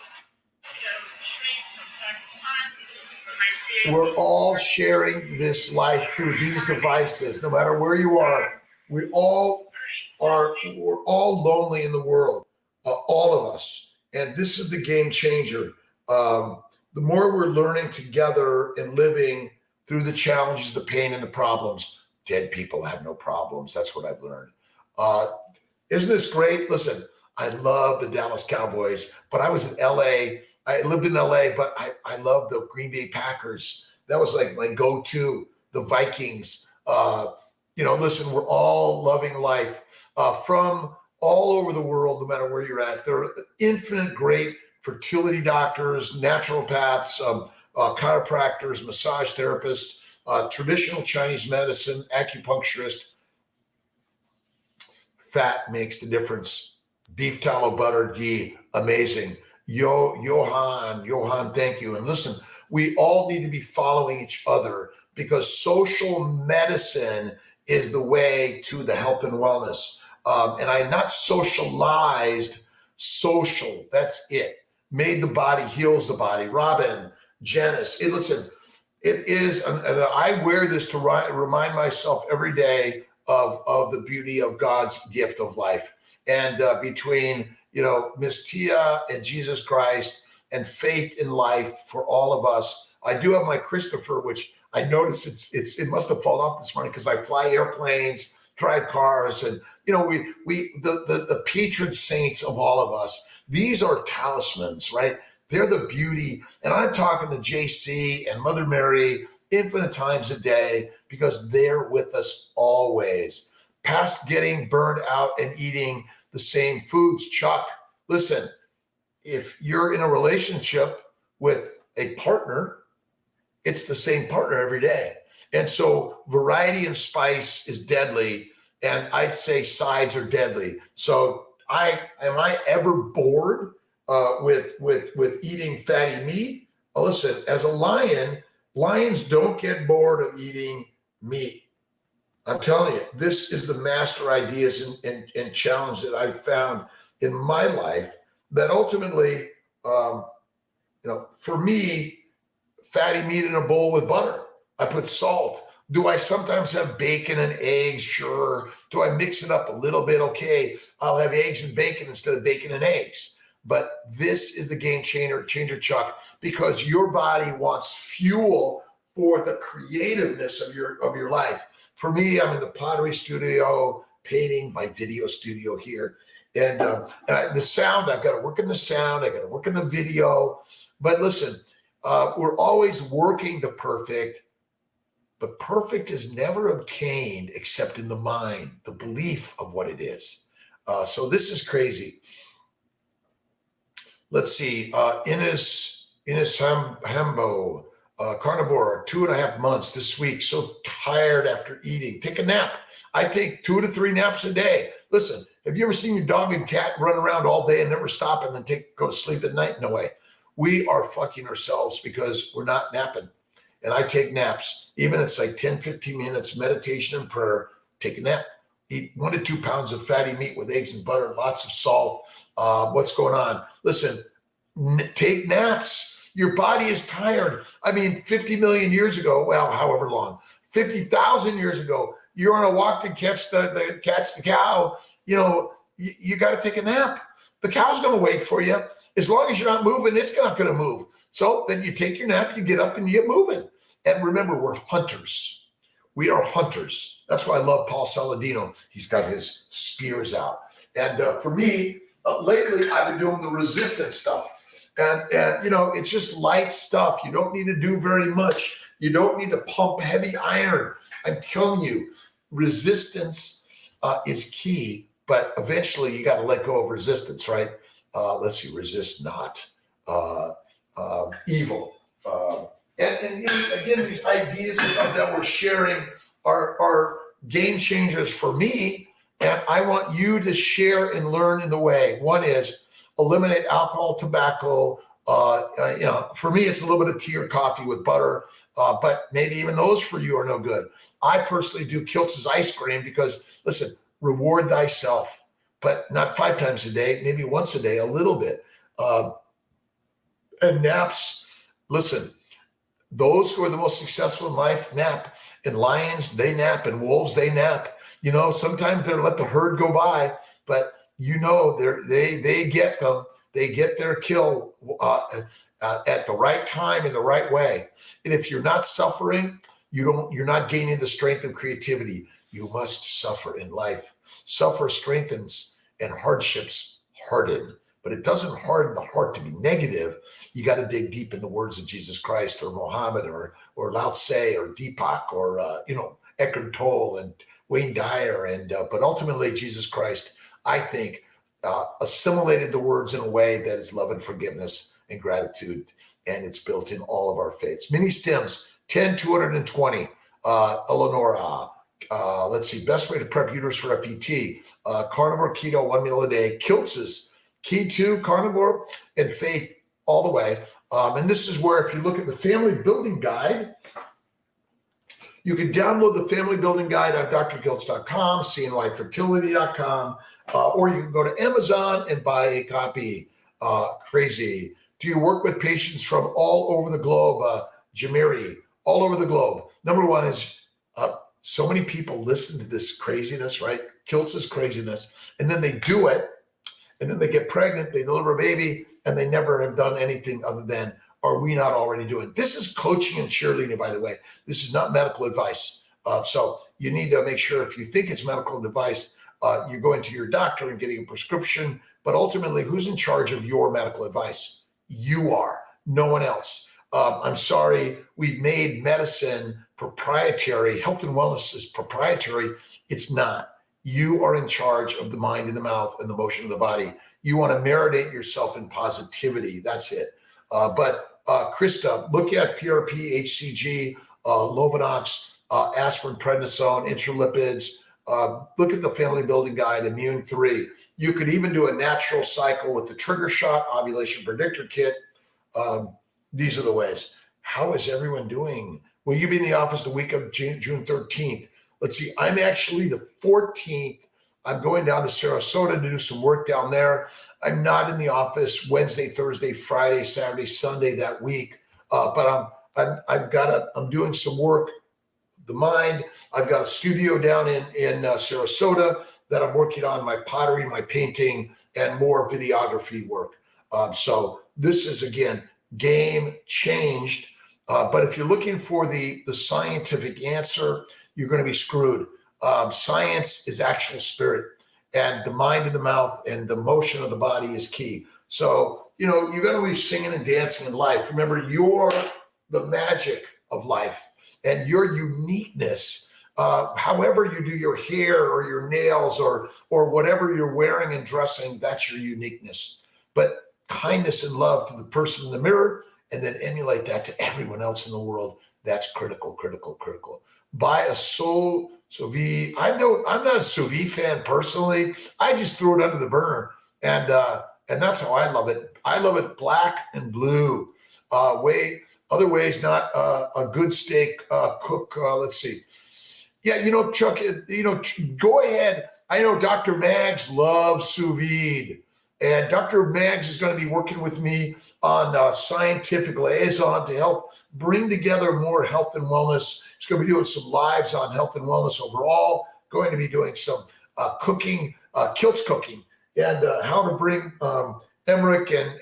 treats from time to time. We're all sharing this life through these devices, no matter where you are. We're all lonely in the world, all of us. And this is the game changer. The more we're learning together and living through the challenges, the pain, and the problems. Dead people have no problems. That's what I've learned. Isn't this great? Listen, I love the Dallas Cowboys, but I was in LA. I lived in LA, but I love the Green Bay Packers. That was like my go-to. The Vikings. Listen, we're all loving life from all over the world, no matter where you're at. There are infinite great fertility doctors, naturopaths, chiropractors, massage therapists, traditional Chinese medicine, acupuncturist. Fat makes the difference. Beef tallow, butter, ghee, amazing. Johan, thank you. And listen, we all need to be following each other because social medicine is the way to the health and wellness. And I not socialized, social, that's it. Made the body, heals the body. Robin, Janice, listen, it is, and I wear this to remind myself every day of the beauty of God's gift of life. And between, Miss Tia and Jesus Christ and faith in life for all of us. I do have my Christopher, which I noticed it must have fallen off this morning because I fly airplanes, drive cars, and the patron saints of all of us. These are talismans, right? They're the beauty. And I'm talking to JC and Mother Mary infinite times a day because they're with us always. past getting burned out and eating the same foods. Chuck, listen, if you're in a relationship with a partner, it's the same partner every day. And so variety and spice is deadly. And I'd say sides are deadly. So am I ever bored with eating fatty meat? Well, listen, as a lion, lions don't get bored of eating meat. I'm telling you, this is the master ideas and challenge that I've found in my life that ultimately, for me, fatty meat in a bowl with butter. I put salt. Do I sometimes have bacon and eggs? Sure. Do I mix it up a little bit? Okay. I'll have eggs and bacon instead of bacon and eggs. But this is the game changer, Chuck, because your body wants fuel for the creativeness of your life. For me, I'm in the pottery studio, painting, my video studio here. And the sound, I've got to work in the sound. I got to work in the video. But listen, we're always working to perfect, but perfect is never obtained except in the mind, the belief of what it is. So this is crazy. Let's see. Ines Hambo, carnivore, 2.5 months this week. So tired after eating. Take a nap. I take 2 to 3 naps a day. Listen, have you ever seen your dog and cat run around all day and never stop and then go to sleep at night? No way. We are fucking ourselves because we're not napping. And I take naps. Even it's like 10, 15 minutes, meditation and prayer, take a nap. Eat 1 to 2 pounds of fatty meat with eggs and butter, lots of salt. What's going on? Listen, take naps. Your body is tired. I mean, 50 million years ago, well, however long, 50,000 years ago, you're on a walk to catch the cow. You got to take a nap. The cow's going to wait for you. As long as you're not moving, it's not going to move. So then you take your nap, you get up and you get moving. And remember, we're hunters. We are hunters. That's why I love Paul Saladino. He's got his spears out. And for me, lately, I've been doing the resistance stuff. And it's just light stuff. You don't need to do very much. You don't need to pump heavy iron. I'm telling you, resistance is key. But eventually, you got to let go of resistance, right? Let's see, resist not evil. And again, these ideas that we're sharing are game changers for me. And I want you to share and learn in the way. One is eliminate alcohol, tobacco. For me, it's a little bit of tea or coffee with butter, but maybe even those for you are no good. I personally do Kiltz's ice cream because, listen, reward thyself, but not 5 times a day, maybe once a day, a little bit. And naps, listen, those who are the most successful in life nap. And lions, they nap. And wolves, they nap. Sometimes they're let the herd go by, but they get them. They get their kill at the right time in the right way. And if you're not suffering, you're not gaining the strength of creativity. You must suffer in life. Suffer strengthens and hardships harden. But it doesn't harden the heart to be negative. You got to dig deep in the words of Jesus Christ or Muhammad or Lao Tse or Deepak or Eckhart Tolle and Wayne Dyer but ultimately Jesus Christ, I think, assimilated the words in a way that is love and forgiveness and gratitude, and it's built in all of our faiths. Mini stems 10, 220. Eleonora. Let's see. Best way to prep uterus for FET. Carnivore, keto, 1 meal a day. Kiltz's Keto, carnivore, and faith all the way. And this is where, if you look at the family building guide, you can download the family building guide on drkiltz.com, cnyfertility.com, or you can go to Amazon and buy a copy. Crazy. Do you work with patients from all over the globe? Jamiri, all over the globe. Number one is so many people listen to this craziness, right? Kiltz's craziness, and then they do it. And then they get pregnant, they deliver a baby, and they never have done anything other than, are we not already doing? This is coaching and cheerleading, by the way. This is not medical advice. So you need to make sure if you think it's medical advice, you're going to your doctor and getting a prescription. But ultimately, who's in charge of your medical advice? You are, no one else. I'm sorry, we've made medicine proprietary. Health and wellness is proprietary. It's not. You are in charge of the mind and the mouth and the motion of the body. You want to marinate yourself in positivity. That's it. But Krista, look at PRP, HCG, Lovenox, aspirin, prednisone, intralipids. Look at the Family Building Guide, Immune 3. You could even do a natural cycle with the trigger shot, ovulation predictor kit. These are the ways. How is everyone doing? Will you be in the office the week of June 13th? Let's see, I'm actually the 14th. I'm going down to Sarasota to do some work down there. I'm not in the office Wednesday, Thursday, Friday, Saturday, Sunday that week. But I'm doing some work, the mind. I've got a studio down in Sarasota that I'm working on my pottery, my painting, and more videography work. So this is, again, game changed. But if you're looking for the scientific answer, you're going to be screwed. Science is actual spirit, and the mind and the mouth and the motion of the body is key. So, you're going to be singing and dancing in life. Remember, you're the magic of life and your uniqueness. However you do your hair or your nails or whatever you're wearing and dressing, that's your uniqueness. But kindness and love to the person in the mirror, and then emulate that to everyone else in the world. That's critical, critical, critical. Buy a sous vide. I'm not a sous vide fan personally. I just throw it under the burner, and that's how I love it. I love it black and blue. Other ways, not a good steak cook. Let's see. Yeah, Chuck. Go ahead. I know Dr. Maggs loves sous vide. And Dr. Maggs is going to be working with me on scientific liaison to help bring together more health and wellness. He's going to be doing some lives on health and wellness overall, going to be doing some cooking, Kiltz cooking, and how to bring Emmerich and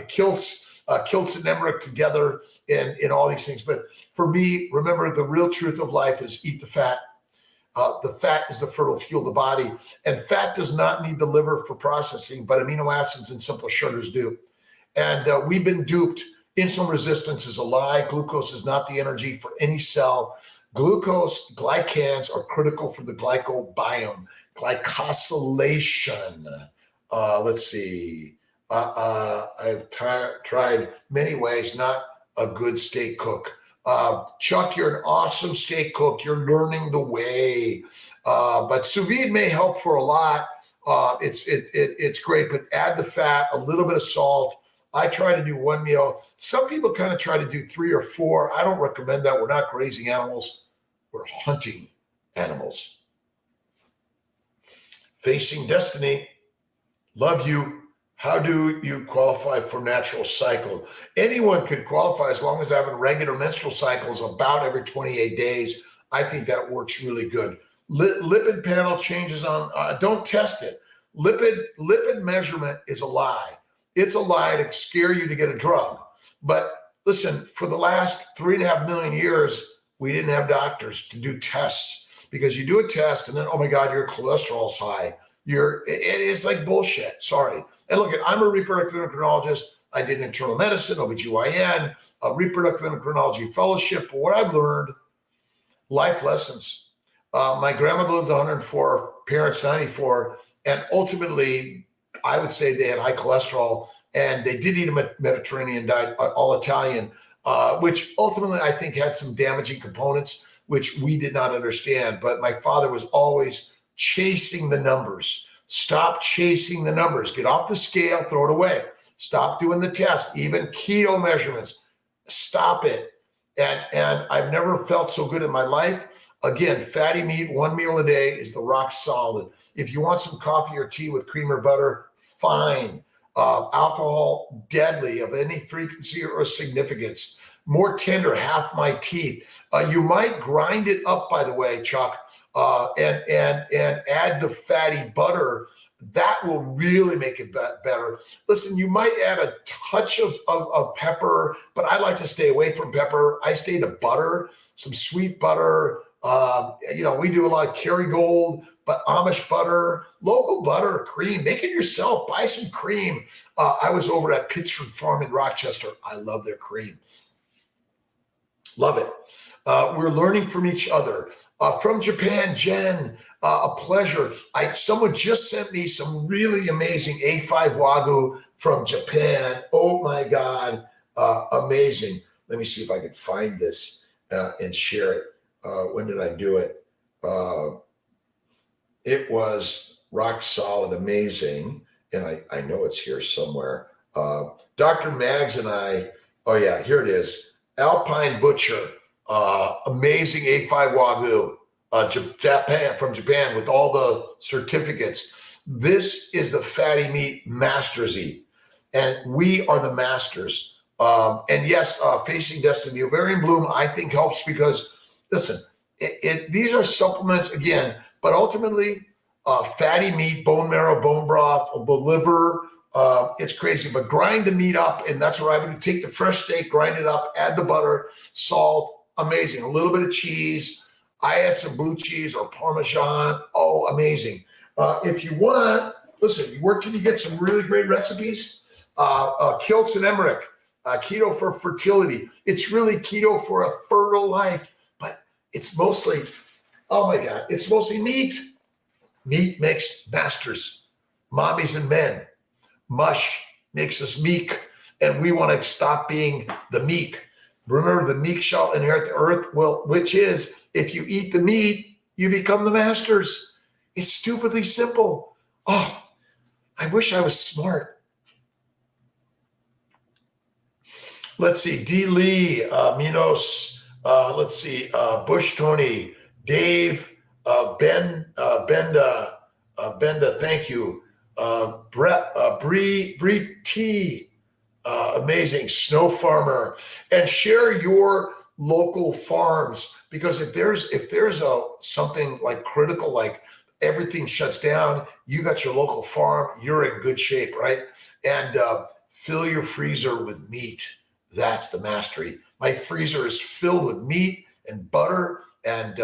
Kiltz and Emmerich together in all these things. But for me, remember, the real truth of life is eat the fat. The fat is the fertile fuel of the body, and fat does not need the liver for processing, but amino acids and simple sugars do. And we've been duped. Insulin resistance is a lie. Glucose is not the energy for any cell. Glucose, glycans are critical for the glycobiome. Glycosylation. Let's see. I've tried many ways, not a good steak cook. Chuck, you're an awesome steak cook. You're learning the way. But sous vide may help for a lot. It's great, but add the fat, a little bit of salt. I try to do one meal. Some people kind of try to do 3 or 4. I don't recommend that. We're not grazing animals. We're hunting animals. Facing destiny. Love you. How do you qualify for natural cycle? Anyone could qualify as long as they're having regular menstrual cycles about every 28 days. I think that works really good. Lipid panel changes on, don't test it. Lipid measurement is a lie. It's a lie to scare you to get a drug. But listen, for the last 3.5 million years, we didn't have doctors to do tests, because you do a test and then, oh my God, your cholesterol's high. It's like bullshit. Sorry. And look, I'm a reproductive endocrinologist. I did internal medicine, OBGYN, a reproductive endocrinology fellowship. What I've learned, life lessons. My grandmother lived 104, parents 94, and ultimately, I would say they had high cholesterol, and they did eat a Mediterranean diet, all Italian, which ultimately I think had some damaging components, which we did not understand. But my father was always chasing the numbers. Stop chasing the numbers. Get off the scale, throw it away. Stop doing the test, even keto measurements. Stop it. And I've never felt so good in my life. Again, fatty meat, 1 meal a day is the rock solid. If you want some coffee or tea with cream or butter, fine. Alcohol, deadly of any frequency or significance. More tender, half my teeth. You might grind it up, by the way, Chuck, and add the fatty butter. That will really make it better. Listen, you might add a touch of pepper, but I like to stay away from pepper. I stay to butter, some sweet butter. We do a lot of Kerrygold, but Amish butter, local butter, cream. Make it yourself. Buy some cream. I was over at Pittsford Farm in Rochester. I love their cream. Love it. We're learning from each other. From Japan, Jen, A pleasure. Someone just sent me some really amazing A5 Wagyu from Japan. Oh my God, amazing. Let me see if I can find this and share it. When did I do it? It was rock solid, amazing. And I know it's here somewhere. Dr. Mags and I, oh yeah, here it is. Alpine Butcher, amazing A5 Wagyu, from Japan with all the certificates. This is the fatty meat masters eat, and we are the masters. And yes, Facing Destiny, the ovarian bloom, I think helps because, listen, these are supplements again, but ultimately, fatty meat, bone marrow, bone broth, the liver. It's crazy, but grind the meat up, and that's what I would do. Take the fresh steak, grind it up, add the butter, salt, amazing. A little bit of cheese. I add some blue cheese or Parmesan. Oh, amazing. If you want, listen, where can you get some really great recipes? Kiltz and Emmerich, keto for fertility. It's really keto for a fertile life, but it's mostly, oh my God, it's mostly meat. Meat makes masters, mommies and men. Mush makes us meek, and we want to stop being the meek. Remember, the meek shall inherit the earth. Well, which is, if you eat the meat, you become the masters. It's stupidly simple. Oh, I wish I was smart. Let's see, D. Lee, Minos, let's see, Bush Tony, Dave, Benda, thank you. Brett, Bree T, amazing. Snow Farmer, and share your local farms, because if there's something like critical, like everything shuts down, you got your local farm, you're in good shape, right? And fill your freezer with meat. That's the mastery. My freezer is filled with meat and butter and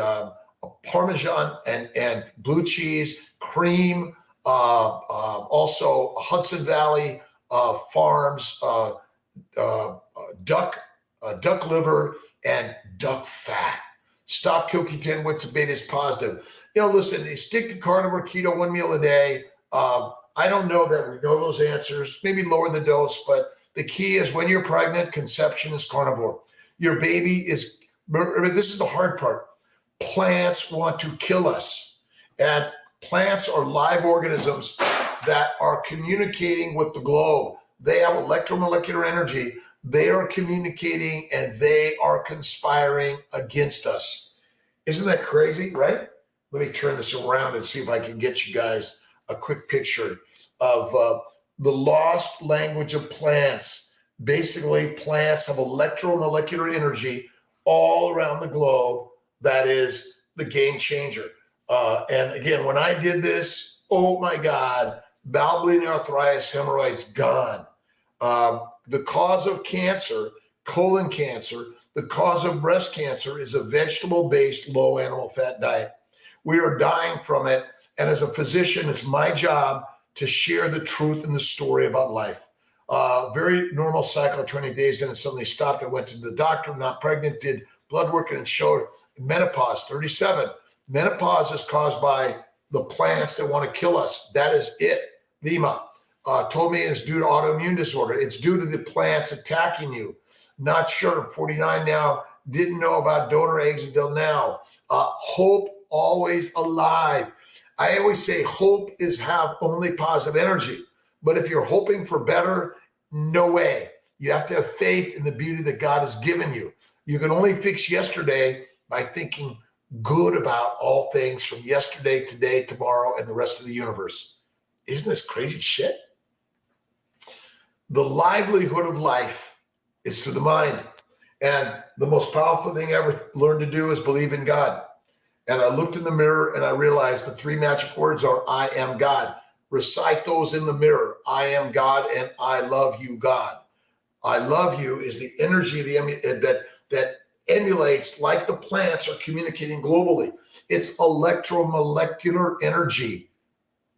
Parmesan and blue cheese, cream, also Hudson Valley Farms, duck liver, and duck fat. Stop CoQ10 with beta is positive. Listen, stick to carnivore keto, 1 meal a day. I don't know that we know those answers. Maybe lower the dose, but the key is when you're pregnant, conception is carnivore. Your baby is, this is the hard part. Plants want to kill us. And plants are live organisms that are communicating with the globe. They have electromolecular energy. They are communicating and they are conspiring against us. Isn't that crazy, right? Let me turn this around and see if I can get you guys a quick picture of the lost language of plants. Basically, plants have electromolecular energy all around the globe. That is the game changer. And again, when I did this, oh my God, bowel bleeding, arthritis, hemorrhoids, gone. The cause of cancer, colon cancer, the cause of breast cancer is a vegetable-based low animal fat diet. We are dying from it. And as a physician, it's my job to share the truth and the story about life. Very normal cycle of 20 days, then it suddenly stopped. I went to the doctor, not pregnant, did blood work, and it showed menopause, 37. Menopause is caused by the plants that want to kill us. That is it. Lima told me it's due to autoimmune disorder. It's due to the plants attacking you. Not sure. 49 now. Didn't know about donor eggs until now. Hope always alive. I always say hope is have only positive energy. But if you're hoping for better, no way. You have to have faith in the beauty that God has given you. You can only fix yesterday by thinking good about all things from yesterday, today, tomorrow, and the rest of the universe. Isn't this crazy shit? The livelihood of life is through the mind. And the most powerful thing I ever learned to do is believe in God. And I looked in the mirror and I realized the 3 magic words are I am God. Recite those in the mirror. I am God and I love you, God. I love you is the energy that emulates, like the plants are communicating globally. It's electromolecular energy.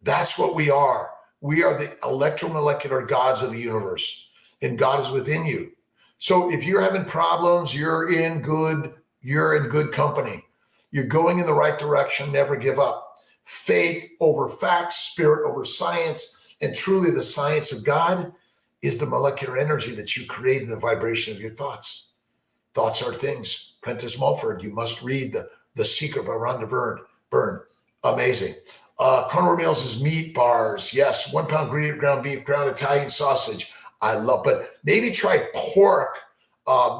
That's what we are. We are the electromolecular gods of the universe, and God is within you. So if you're having problems, you're in good company. You're going in the right direction. Never give up. faith over facts, spirit over science, and truly the science of God is the molecular energy that you create in the vibration of your thoughts. Thoughts are things. Prentice Mulford, you must read The Secret by Rhonda Byrne. Amazing. Carnivore Meals is meat bars. Yes, 1 pound ground beef, ground Italian sausage. I love, but maybe try pork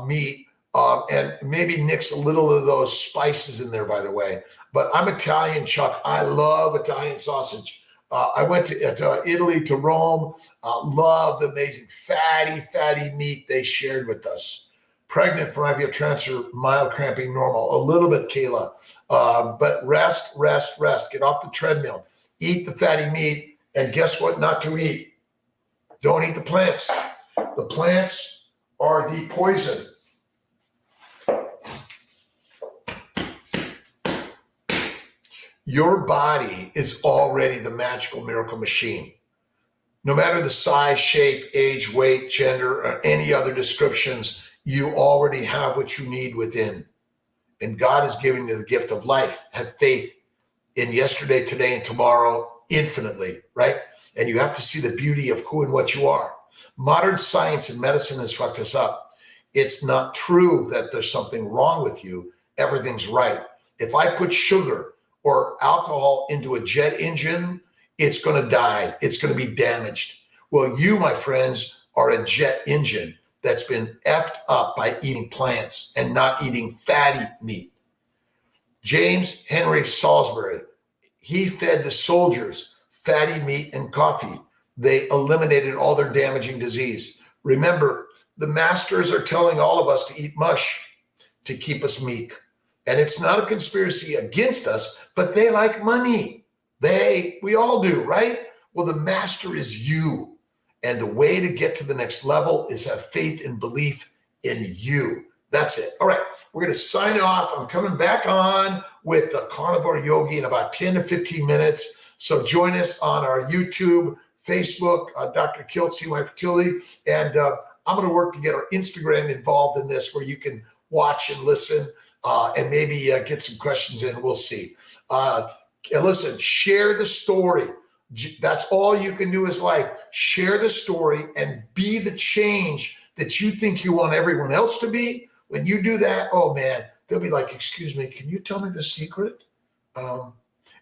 meat and maybe mix a little of those spices in there, by the way. But I'm Italian, Chuck. I love Italian sausage. I went to Italy, to Rome. Loved the amazing fatty meat they shared with us. Pregnant from IVF transfer, mild cramping, normal. A little bit, Kayla. But rest. Get off the treadmill. Eat the fatty meat. And guess what not to eat? Don't eat the plants. The plants are the poison. Your body is already the magical miracle machine. No matter the size, shape, age, weight, gender, or any other descriptions, you already have what you need within. And God is giving you the gift of life. Have faith in yesterday, today, and tomorrow infinitely, right? And you have to see the beauty of who and what you are. Modern science and medicine has fucked us up. It's not true that there's something wrong with you. Everything's right. If I put sugar or alcohol into a jet engine, it's going to die. It's going to be damaged. Well, you, my friends, are a jet engine that's been effed up by eating plants and not eating fatty meat. James Henry Salisbury, he fed the soldiers fatty meat and coffee. They eliminated all their damaging disease. Remember, the masters are telling all of us to eat mush to keep us meek. And it's not a conspiracy against us, but they like money. We all do, right? Well, the master is you. And the way to get to the next level is have faith and belief in you. That's it. All right, we're going to sign off. I'm coming back on with the Carnivore Yogi in about 10 to 15 minutes. So join us on our YouTube, Facebook, Dr. Kiltz, CY Fertility. And I'm going to work to get our Instagram involved in this where you can watch and listen and maybe get some questions in. We'll see. And listen, share the story. That's all you can do is life. Share the story and be the change that you think you want everyone else to be. When you do that, oh man, they'll be like, excuse me, can you tell me the secret? And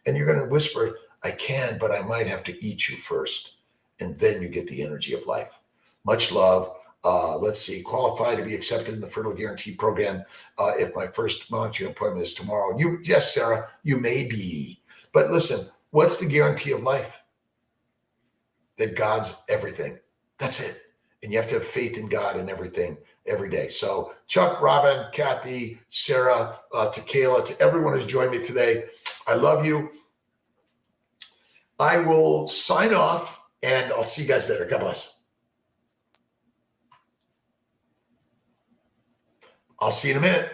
you're going to whisper, I can, but I might have to eat you first. And then you get the energy of life. Much love. Let's see, qualify to be accepted in the Fertile Guarantee program. If my first monitoring appointment is tomorrow. Yes, Sarah, you may be. But listen, what's the guarantee of life? That God's everything. That's it. And you have to have faith in God and everything every day. So Chuck, Robin, Kathy, Sarah, to Kayla, to everyone who's joined me today, I love you. I will sign off and I'll see you guys later. God bless. I'll see you in a minute.